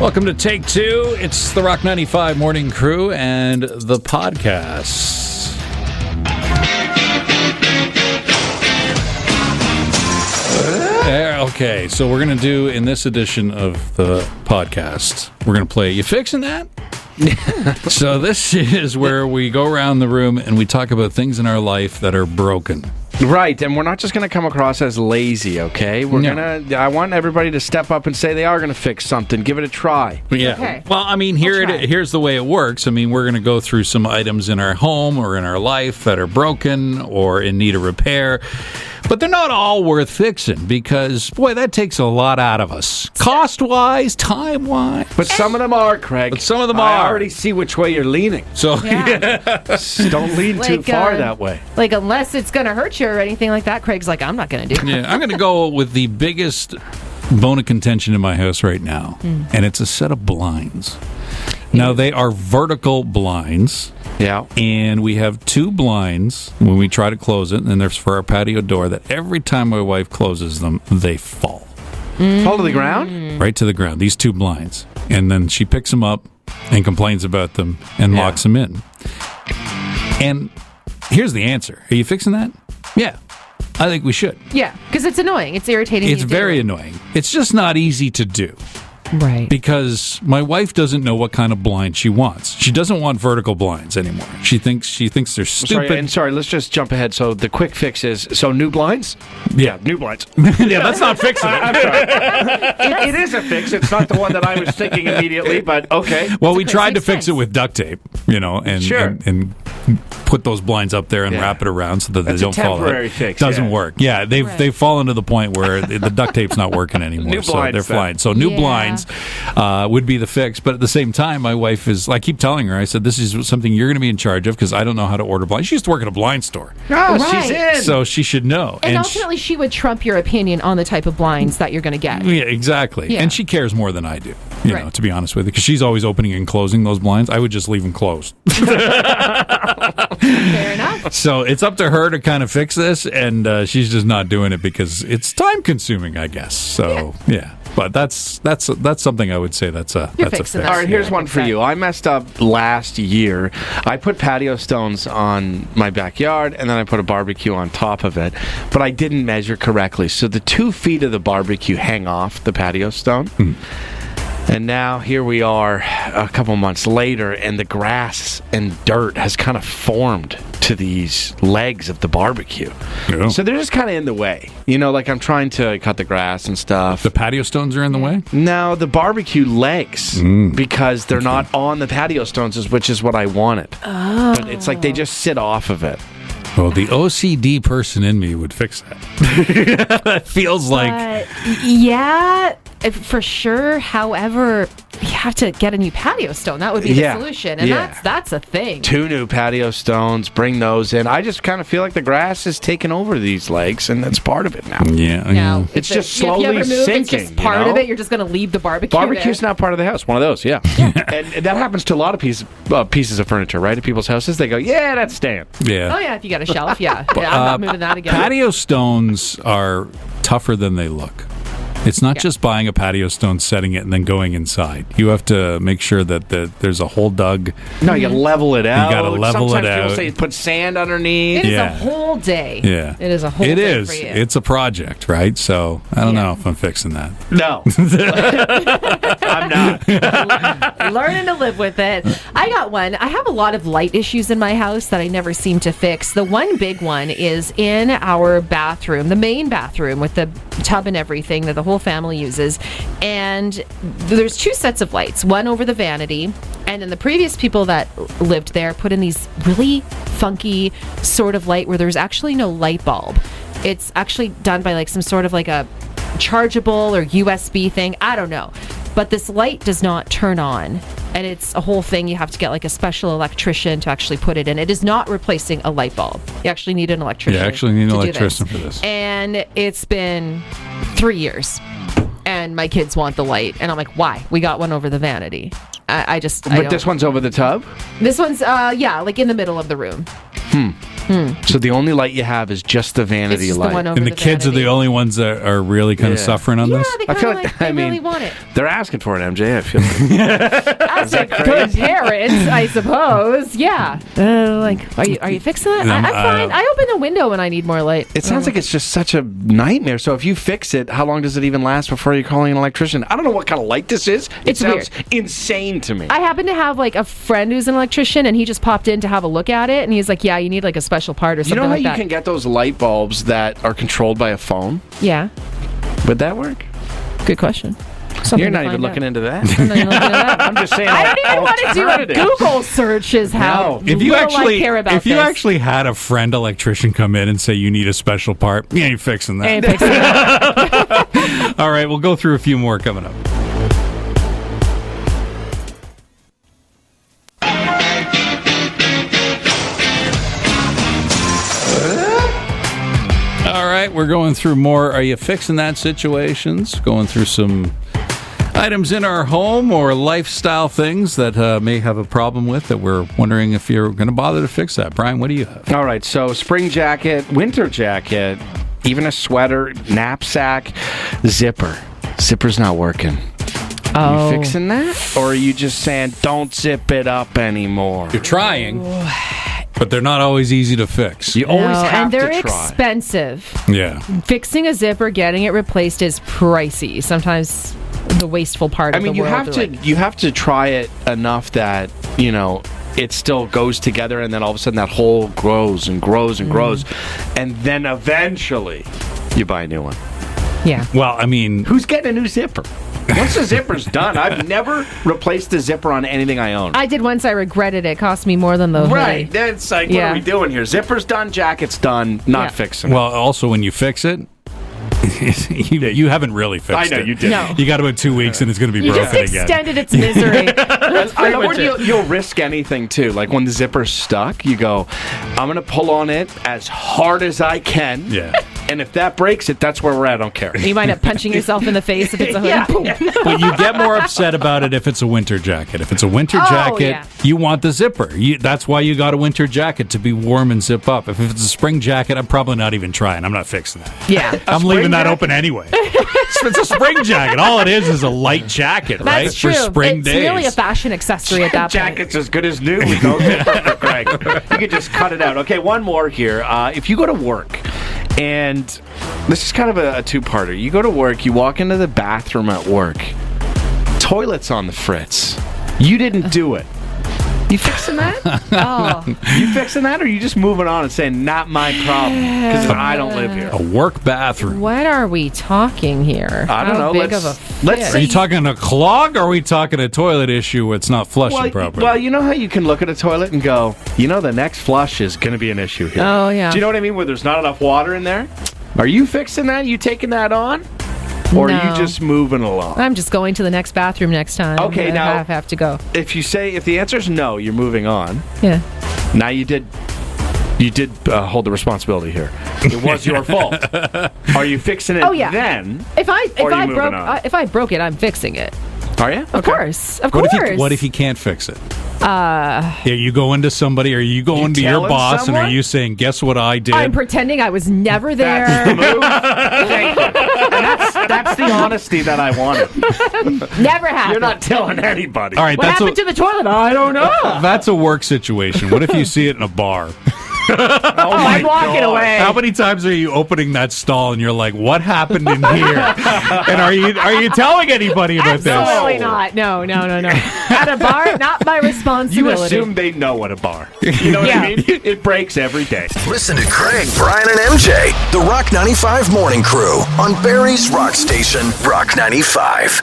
Welcome to Take Two. It's the Rock 95 Morning Crew and the podcast. Okay, so we're going to do, in this edition of the podcast, we're going to play You Fixin' That? So this is where we go around the room and we talk about things in our life that are broken. Right, and we're not just going to come across as lazy, okay? I want everybody to step up and say they are going to fix something. Give it a try. Yeah. Okay. Well, I mean, here's the way it works. I mean, we're going to go through some items in our home or in our life that are broken or in need of repair. But they're not all worth fixing because, boy, that takes a lot out of us. Cost-wise, time-wise. But some of them are, Craig. But some of them I are. already see which way you're leaning. So, Don't lean too far that way. Like, unless it's going to hurt you or anything like that, Craig's like, I'm not going to do it. yeah, I'm going to go with the biggest bone of contention in my house right now, and it's a set of blinds. Now, they are vertical blinds. Yeah. And we have two blinds when we try to close it, and there's for our patio door that every time my wife closes them, they fall. Fall to the ground? Right to the ground, these two blinds. And then she picks them up and complains about them and locks them in. And here's the answer. Are you fixing that? Yeah, I think we should. Yeah, because it's annoying. It's irritating. It's very annoying. It's just not easy to do. Right. Because my wife doesn't know what kind of blind she wants. She doesn't want vertical blinds anymore. She thinks they're stupid. Sorry, let's just jump ahead. So the quick fix is, new blinds? Yeah. New blinds. Yeah, that's not fixing it. I'm sorry. It is a fix. It's not the one that I was thinking immediately, but okay. Well, we tried to fix it with duct tape, and Sure. and put those blinds up there and wrap it around so that That's they don't a fall out. temporary fix. Doesn't work. Yeah, they've fallen to the point where the duct tape's not working anymore. New so blinds, they're then. fine. So new blinds would be the fix. But at the same time, my wife is, I keep telling her, I said, this is something you're going to be in charge of because I don't know how to order blinds. She used to work at a blind store. Oh, Right. she's in. So she should know. And ultimately, she would trump your opinion on the type of blinds that you're going to get. Yeah, exactly. Yeah. And she cares more than I do, you know, Right. to be honest with you, because she's always opening and closing those blinds. I would just leave them closed. Fair enough. So it's up to her to kind of fix this, and she's just not doing it because it's time consuming, I guess. So yeah. But that's something I would say that's a You're fix. fixing that. All right, here's Yeah. one for you. I messed up last year. I put patio stones on my backyard, and then I put a barbecue on top of it, but I didn't measure correctly. So the 2 feet of the barbecue hang off the patio stone. And now here we are a couple months later, and the grass and dirt has kind of formed to these legs of the barbecue. Yeah. So they're just kind of in the way. Like I'm trying to cut the grass and stuff. The patio stones are in the way? No, the barbecue legs, because they're not on the patio stones, which is what I wanted. Oh. But it's like they just sit off of it. Well, the OCD person in me would fix that. That feels like... Yeah, for sure. However, you have to get a new patio stone. That would be the solution. And that's a thing. 2 new patio stones, bring those in. I just kind of feel like the grass is taking over these legs, and that's part of it now. Yeah. Now, It's if just if you slowly ever move, sinking, It's just part of it. You're just going to leave the barbecue Barbecue's there. not part of the house. One of those, yeah. and that happens to a lot of pieces of furniture, right? At people's houses, they go, yeah, that's staying. Yeah. Oh, yeah, if you got a shelf, yeah. I'm not moving that again. Patio stones are tougher than they look. It's not just buying a patio stone, setting it, and then going inside. You have to make sure that there's a hole dug. No, you gotta level it out. You gotta level Sometimes it out. people say put sand underneath. It is a whole day. Yeah. It is a whole It day is. for you. It's a project, right? So I don't know if I'm fixing that. No. I'm not. Learning to live with it. I got one. I have a lot of light issues in my house that I never seem to fix. The one big one is in our bathroom, the main bathroom with the tub and everything that the whole family uses. And there's 2 sets of lights, one over the vanity, and then the previous people that lived there put in these really funky sort of light where there's actually no light bulb. It's actually done by like some sort of like a chargeable or USB thing. I don't know. But this light does not turn on. And it's a whole thing. You have to get like a special electrician to actually put it in. It is not replacing a light bulb. You actually need an electrician. You actually need an to do electrician this. for this. And it's been 3 years. And my kids want the light. And I'm like, why? We got one over the vanity. I But this one's over the tub? This one's, like in the middle of the room. So the only light you have is just the vanity It's just the light. one over And the kids are vanity. the only ones that are really kind of Yeah. suffering on Yeah, this. they I feel kinda like- they I mean- really want it. They're asking for it, MJ. I feel like. As a good parent, I suppose. Yeah. Are you fixing that? I'm fine. I open the window when I need more light. It sounds like it's just such a nightmare. So if you fix it, how long does it even last before you're calling an electrician? I don't know what kind of light this is. It It's sounds weird. insane to me. I happen to have like a friend who's an electrician, and he just popped in to have a look at it, and he's like, "Yeah, you need like a special part or You something know how like you that." can get those light bulbs that are controlled by a phone? Yeah, Would that work? good question. You're not even looking into that. I'm just saying. I don't even want to do a alternatives. Google search. Is how No. If you little I care about if you this. actually had a friend electrician come in and say you need a special part, you ain't fixing that. Ain't fixing it. All right, we'll go through a few more coming up. All right, we're going through more Are You Fixing That situations, going through some items in our home or lifestyle things that may have a problem with that we're wondering if you're going to bother to fix that. Brian, what do you have? All right, so spring jacket, winter jacket, even a sweater, knapsack, zipper. Zipper's not working. Oh. You fixing that? Or are you just saying, don't zip it up anymore? You're trying, but they're not always easy to fix. You always No, have and they're to try. expensive. Yeah. Fixing a zipper, getting it replaced is pricey. Sometimes the wasteful part I of mean, the you world. have are to like, you have to try it enough that, it still goes together, and then all of a sudden that hole grows and grows and grows, and then eventually you buy a new one. yeah. Well, I mean, Who's getting a new zipper? Once the zipper's done, I've never replaced the zipper on anything I own. I did once. I regretted it. It cost me more than the Right. hoodie. That's like, what Yeah. are we doing here? Zipper's done, jacket's done, not Yeah. fixing it. well, also when you fix it, you haven't really fixed I it. know, you did. No. You got about 2 weeks and it's going to be You broken just again. extended its misery. I love when you'll risk anything too. Like when the zipper's stuck, you go, I'm going to pull on it as hard as I can. Yeah. And if that breaks it, that's where we're at. I don't care. You wind up punching yourself in the face if it's a hoodie. Yeah. Boom. But you get more upset about it if it's a winter jacket. If it's a winter Oh, jacket, yeah. you want the zipper. That's why you got a winter jacket, to be warm and zip up. If it's a spring jacket, I'm probably not even trying. I'm not fixing that. Yeah. I'm leaving that jacket? open anyway. It's a spring jacket. All it is a light jacket, right? That's true. For spring it's days. really a fashion accessory at that point. Jacket's as good as new with no zipper, Greg. You could just cut it out. Okay, one more here. If you go to work, and this is kind of a two-parter. You go to work, you walk into the bathroom at work, toilet's on the fritz. You didn't do it. You fixing that? Oh. You fixing that, or are you just moving on and saying, not my problem, because I don't live here? A work bathroom. What are we talking here? I don't How know. Big Let's- of a let's fit? Are you talking a clog, or are we talking a toilet issue where it's not flushing properly? Well, you know how you can look at a toilet and go, the next flush is going to be an issue here. Oh, yeah. Do you know what I mean? Where there's not enough water in there? Are you fixing that? You taking that on? Or are No. you just moving along? I'm just going to the next bathroom next time. Okay, I now- have to go. If the answer is no, you're moving on. Yeah. Now you did hold the responsibility here. It was your fault. Are you fixing it Oh, yeah. then? If I Or are you moving on? if I broke it, I'm fixing it. Are you? Of course. Of What course. if you can't fix it? Yeah, you go into somebody, or you go into your telling boss, and someone? are you saying, "Guess what I did"? I'm pretending I was never That's the there. move. Thank you. And that's the honesty that I wanted. Never happened. You're not telling anybody. All right, What happened to the toilet? I don't know. that's a work situation. What if you see it in a bar? Oh I'm walking away. How many times are you opening that stall and you're like, "What happened in here?" And are you telling anybody about this? Absolutely not. No. At a bar, not my You responsibility. assume they know at a bar. You know what Yeah. I mean? It breaks every day. Listen to Craig, Brian, and MJ, the Rock 95 Morning Crew on Barrie's Rock Station, Rock 95.